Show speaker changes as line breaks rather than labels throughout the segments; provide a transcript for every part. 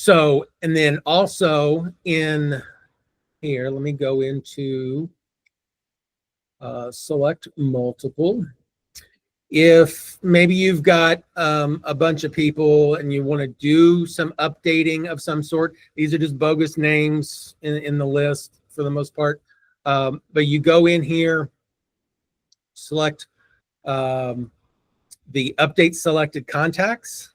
So, and then also in here, let me go into select multiple. If maybe you've got a bunch of people and you want to do some updating of some sort, these are just bogus names in the list for the most part. But you go in here, select the update selected contacts.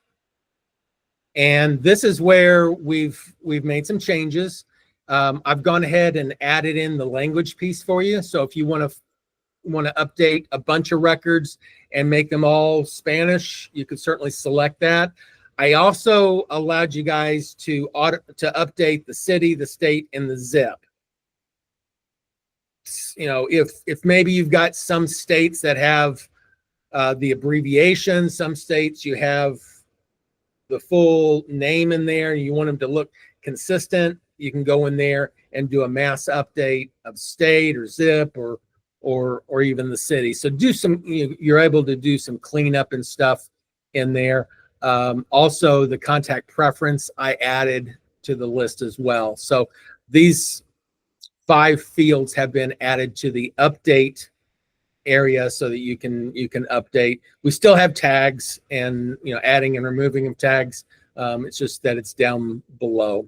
And this is where we've made some changes. I've gone ahead and added in the language piece for you. So if you want to update a bunch of records and make them all Spanish, you could certainly select that. I also allowed you guys to update the city, the state, and the zip. You know, if maybe you've got some states that have the abbreviation, some states you have the full name in there, and you want them to look consistent, you can go in there and do a mass update of state or zip or even the city. So do some, you're able to do some cleanup and stuff in there. Also, the contact preference I added to the list as well. So these 5 fields have been added to the update area so that you can update. We still have tags and adding and removing of tags. It's just that it's down below.